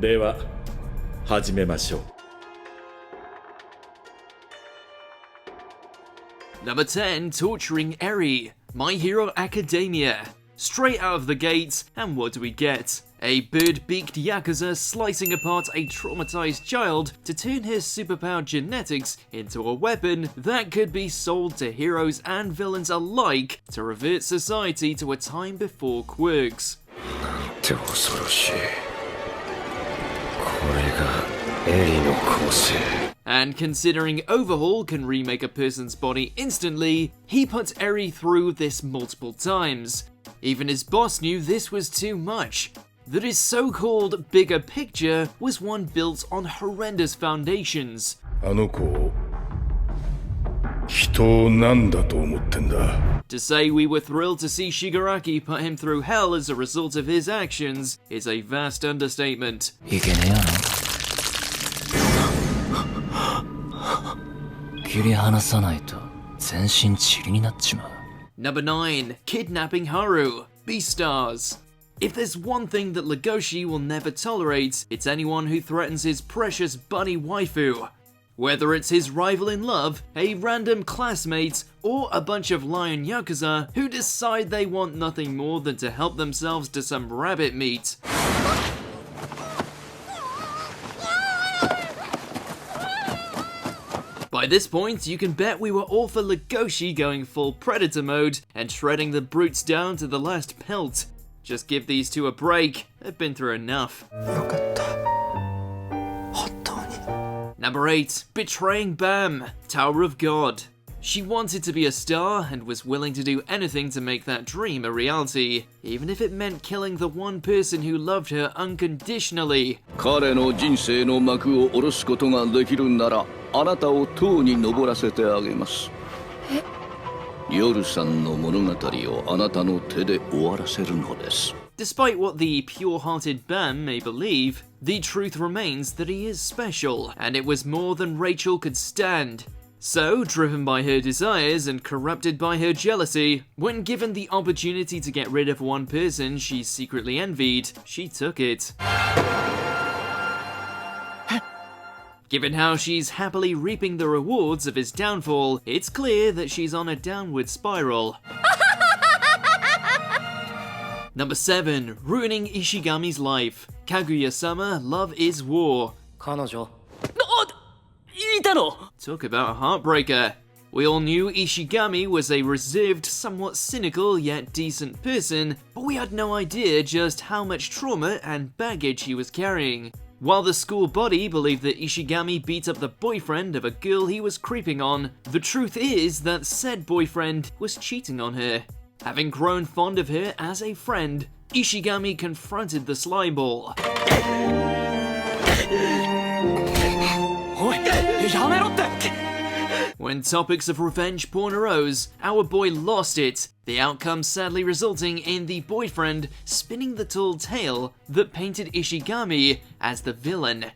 では始めましょう。Number 10, torturing Eri, My Hero Academia. Straight out of the gates, and what do we get? A bird-beaked Yakuza slicing apart a traumatized child to turn her superpowered genetics into a weapon that could be sold to heroes and villains alike to revert society to a time before quirks. And considering Overhaul can remake a person's body instantly, he puts Eri through this multiple times. Even his boss knew this was too much, that his so-called bigger picture was one built on horrendous foundations. To say we were thrilled to see Shigaraki put him through hell as a result of his actions is a vast understatement. Number 9, kidnapping Haru, Beastars. If there's one thing that Legoshi will never tolerate, it's anyone who threatens his precious bunny waifu. Whether it's his rival in love, a random classmate, or a bunch of lion yakuza who decide they want nothing more than to help themselves to some rabbit meat. By this point, you can bet we were all for Legoshi going full predator mode and shredding the brutes down to the last pelt. Just give these two a break, they've been through enough. Number 8, betraying Bam, Tower of God. She wanted to be a star and was willing to do anything to make that dream a reality, even if it meant killing the one person who loved her unconditionally. Despite what the pure-hearted Bam may believe, the truth remains that he is special, and it was more than Rachel could stand. So, driven by her desires and corrupted by her jealousy, when given the opportunity to get rid of one person she secretly envied, she took it. Given how she's happily reaping the rewards of his downfall, it's clear that she's on a downward spiral. Number 7, ruining Ishigami's life. Kaguya-sama, Love is War. Talk about a heartbreaker. We all knew Ishigami was a reserved, somewhat cynical yet decent person, but we had no idea just how much trauma and baggage he was carrying. While the school body believed that Ishigami beat up the boyfriend of a girl he was creeping on, the truth is that said boyfriend was cheating on her. Having grown fond of her as a friend, Ishigami confronted the slimeball. When topics of revenge porn arose, our boy lost it, the outcome sadly resulting in the boyfriend spinning the tall tale that painted Ishigami as the villain.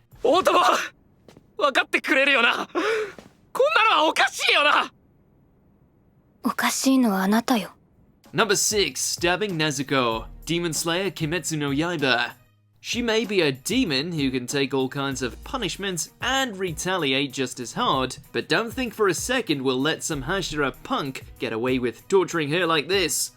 Number 6, stabbing Nezuko, Demon Slayer Kimetsu no Yaiba. She may be a demon who can take all kinds of punishment and retaliate just as hard, but don't think for a second we'll let some Hashira punk get away with torturing her like this.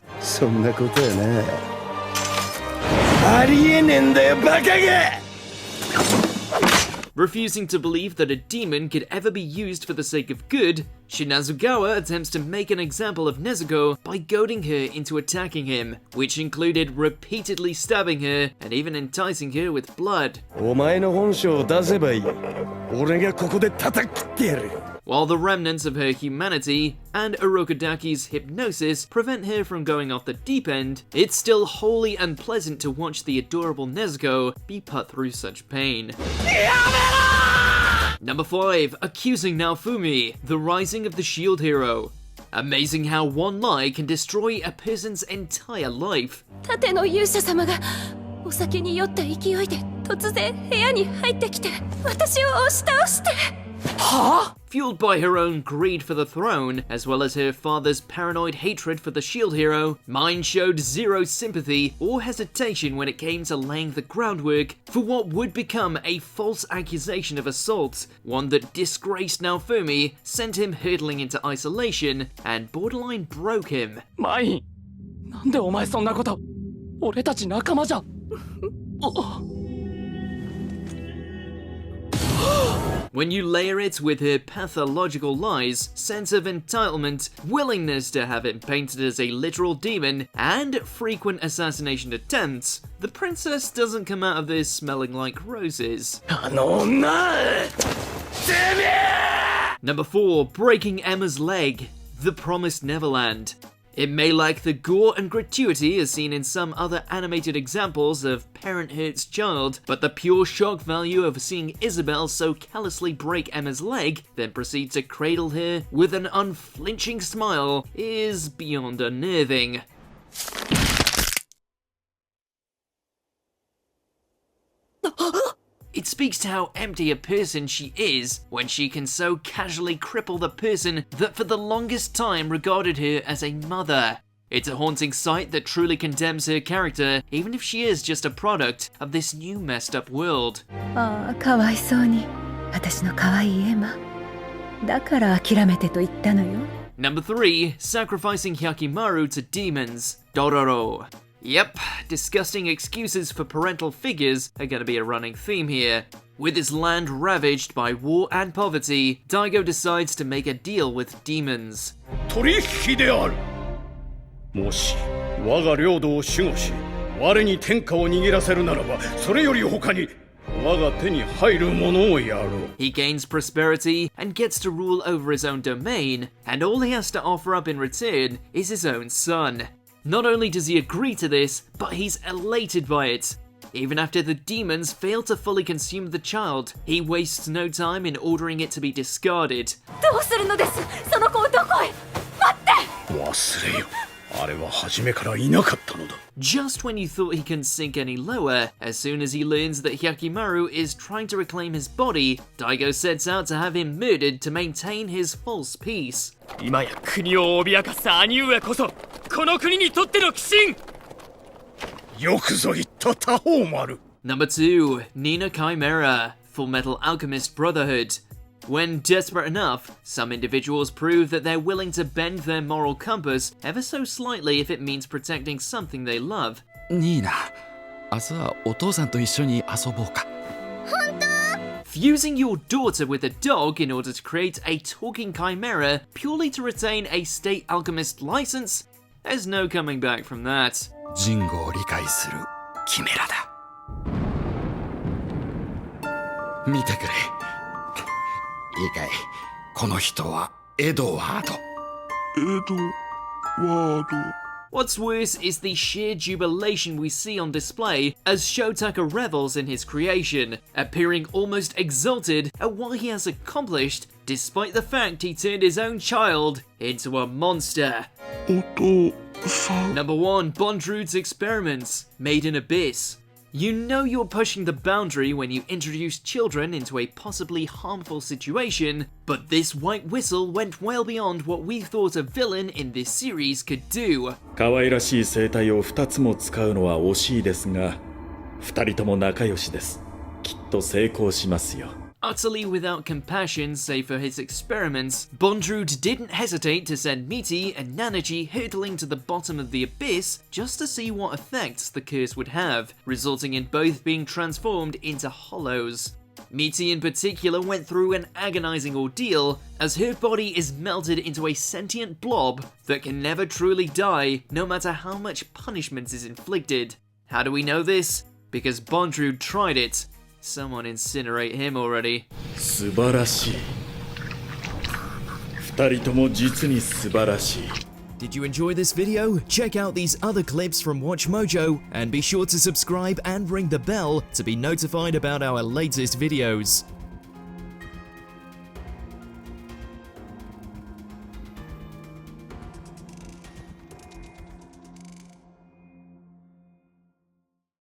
Refusing to believe that a demon could ever be used for the sake of good, Shinazugawa attempts to make an example of Nezuko by goading her into attacking him, which included repeatedly stabbing her and even enticing her with blood. While the remnants of her humanity and Urokodaki's hypnosis prevent her from going off the deep end, it's still wholly unpleasant to watch the adorable Nezuko be put through such pain. Number 5, accusing Naofumi, the rising of the shield hero. Amazing how one lie can destroy a person's entire life. Fueled by her own greed for the throne, as well as her father's paranoid hatred for the shield hero, Myne showed zero sympathy or hesitation when it came to laying the groundwork for what would become a false accusation of assault, one that disgraced Naofumi, sent him hurtling into isolation, and borderline broke him. マイン、なんでお前そんなこと。俺たち仲間じゃ。When you layer it with her pathological lies, sense of entitlement, willingness to have him painted as a literal demon, and frequent assassination attempts, the princess doesn't come out of this smelling like roses. あの女！てめえ！ Number 4. Breaking Emma's leg. The Promised Neverland. It may lack the gore and gratuity as seen in some other animated examples of parent hurts child, but the pure shock value of seeing Isabelle so callously break Emma's leg, then proceed to cradle her with an unflinching smile, is beyond unnerving. It speaks to how empty a person she is when she can so casually cripple the person that for the longest time regarded her as a mother. It's a haunting sight that truly condemns her character, even if she is just a product of this new messed up world. ああ、かわいそうに。私の可愛いエマ。だから諦めてと言ったのよ。Number 3. Sacrificing Hyakimaru to demons. Dororo. Yep, disgusting excuses for parental figures are gonna be a running theme here. With his land ravaged by war and poverty, Daigo decides to make a deal with demons. 取引である。もし我が領土を守護し、我に天下を握らせるならば、それより他に我が手に入るものをやろう。 He gains prosperity and gets to rule over his own domain, and all he has to offer up in return is his own son. Not only does he agree to this, but he's elated by it. Even after the demons fail to fully consume the child, he wastes no time in ordering it to be discarded. どうするのです。その子をどこへ。待って。忘れよ。あれは初めからいなかったのだ。 Just when you thought he couldn't sink any lower, as soon as he learns that Hyakimaru is trying to reclaim his body, Daigo sets out to have him murdered to maintain his false peace. 今や国を脅かす兄上こそこの国にとっての鬼神。よくぞ言った他方丸。 Number 2. Nina Chimera. Fullmetal Alchemist Brotherhood. When desperate enough, some individuals prove that they're willing to bend their moral compass ever so slightly if it means protecting something they love. ニーナ、明日はお父さんと一緒に遊ぼうか。 Fusing your daughter with a dog in order to create a talking chimera purely to retain a state alchemist license? There's no coming back from that. ジンゴを理解するキメラだ。見てくれ。いいかい、この人はエドワード。What's worse is the sheer jubilation we see on display as Shotaka revels in his creation, appearing almost exalted at what he has accomplished, despite the fact he turned his own child into a monster. Number 1. Bondrud's Experiments, Made in Abyss. You know you're pushing the boundary when you introduce children into a possibly harmful situation, but this white whistle went well beyond what we thought a villain in this series could do. 可愛らしい生態を2つも使うのは惜しいですが、2人とも仲良しです。きっと成功しますよ。 Utterly without compassion save for his experiments, Bondrud didn't hesitate to send Miti and Nanaji hurtling to the bottom of the abyss just to see what effects the curse would have, resulting in both being transformed into hollows. Miti in particular went through an agonizing ordeal, as her body is melted into a sentient blob that can never truly die, no matter how much punishment is inflicted. How do we know this? Because Bondrud tried it. Someone incinerate him already. 素晴らしい。2人とも実に素晴らしい。 Did you enjoy this video? Check out these other clips from WatchMojo and be sure to subscribe and ring the bell to be notified about our latest videos.